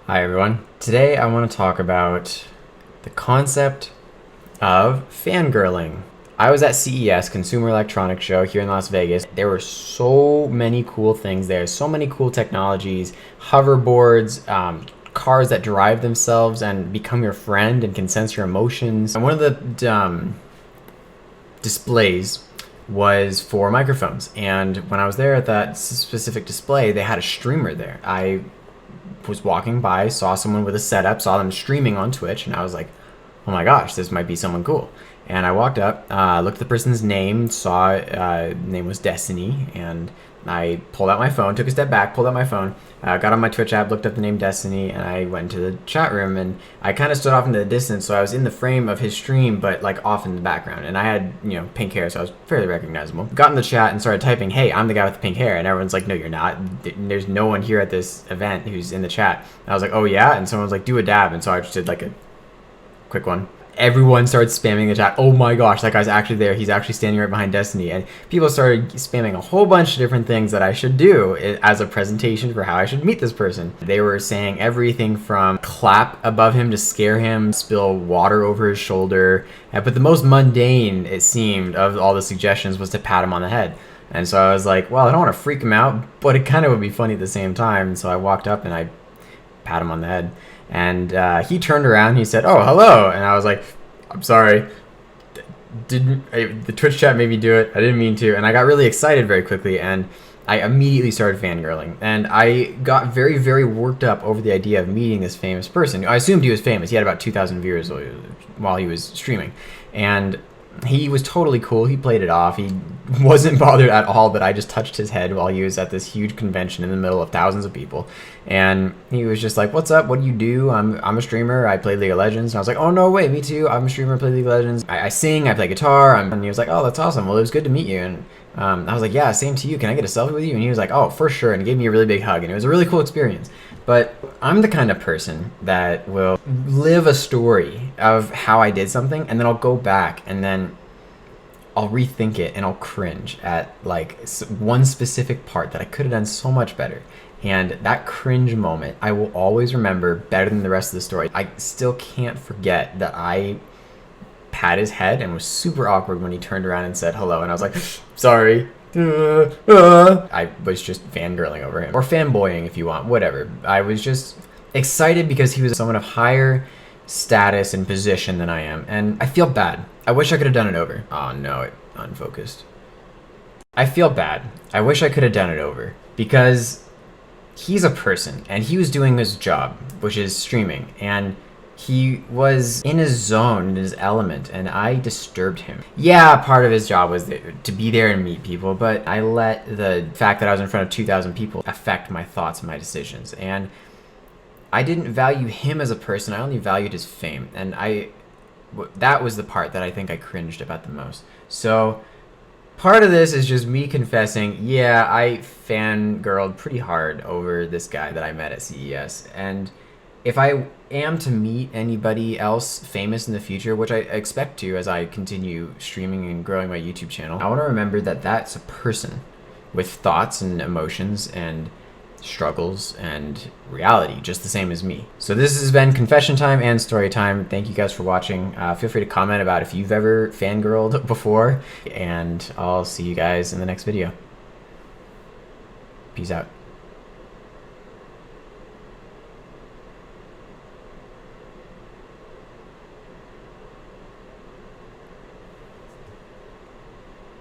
Hi everyone. Today I want to talk about the concept of fangirling. I was at CES, Consumer Electronics Show here in Las Vegas. There were so many cool things there, so many cool technologies, hoverboards, cars that drive themselves and become your friend and can sense your emotions. And one of the displays was for microphones. And when I was there at that specific display, they had a streamer there. I was walking by, saw someone with a setup, saw them streaming on Twitch, and I was like, oh my gosh, this might be someone cool. And I walked up, looked at the person's name, saw name was Destiny, and I pulled out my phone, took a step back, pulled out my phone, got on my Twitch app, looked up the name Destiny, and I went into the chat room, and I kind of stood off into the distance, so I was in the frame of his stream, but like off in the background. And I had, pink hair, so I was fairly recognizable. Got in the chat and started typing, hey, I'm the guy with the pink hair, and everyone's like, no, you're not. There's no one here at this event who's in the chat. And I was like, oh yeah? And someone was like, do a dab, and so I just did like a quick one. Everyone started spamming the chat. Oh my gosh, that guy's actually there. He's actually standing right behind Destiny. And people started spamming a whole bunch of different things that I should do as a presentation for how I should meet this person. They were saying everything from clap above him to scare him, spill water over his shoulder. But the most mundane, it seemed, of all the suggestions was to pat him on the head. And so I was like, well, I don't want to freak him out, but it kind of would be funny at the same time. And so I walked up and I pat him on the head. And he turned around and he said, oh, hello. And I was like, I'm sorry. The Twitch chat made me do it. I didn't mean to. And I got really excited very quickly. And I immediately started fangirling. And I got very, very worked up over the idea of meeting this famous person. I assumed he was famous. He had about 2,000 viewers while he was streaming. And he was totally cool. He played it off. He wasn't bothered at all that I just touched his head while he was at this huge convention in the middle of thousands of people. And he was just like, what's up? What do you do? I'm a streamer. I play League of Legends. And I was like, oh, no, wait, me too. I'm a streamer. I play League of Legends. I sing. I play guitar. And he was like, oh, that's awesome. Well, it was good to meet you. And I was like, yeah, same to you. Can I get a selfie with you? And he was like, oh, for sure. And he gave me a really big hug. And it was a really cool experience. But I'm the kind of person that will live a story of how I did something, and then I'll go back and then I'll rethink it and I'll cringe at like one specific part that I could have done so much better. And that cringe moment, I will always remember better than the rest of the story. I still can't forget that I pat his head and was super awkward when he turned around and said hello. And I was like, sorry. I was just fangirling over him, or fanboying if you want, whatever. I was just excited because he was someone of higher status and position than I am, and I feel bad. I wish I could have done it over. Oh no, it unfocused. I feel bad. I wish I could have done it over because he's a person and he was doing his job, which is streaming, and he was in his zone, in his element, and I disturbed him. Yeah, part of his job was to be there and meet people, but I let the fact that I was in front of 2,000 people affect my thoughts and my decisions. And I didn't value him as a person, I only valued his fame. And that was the part that I think I cringed about the most. So part of this is just me confessing, yeah, I fangirled pretty hard over this guy that I met at CES. And if I am to meet anybody else famous in the future, which I expect to as I continue streaming and growing my YouTube channel, I want to remember that that's a person with thoughts and emotions and struggles and reality, just the same as me. So this has been confession time and story time. Thank you guys for watching. Feel free to comment about if you've ever fangirled before, and I'll see you guys in the next video. Peace out.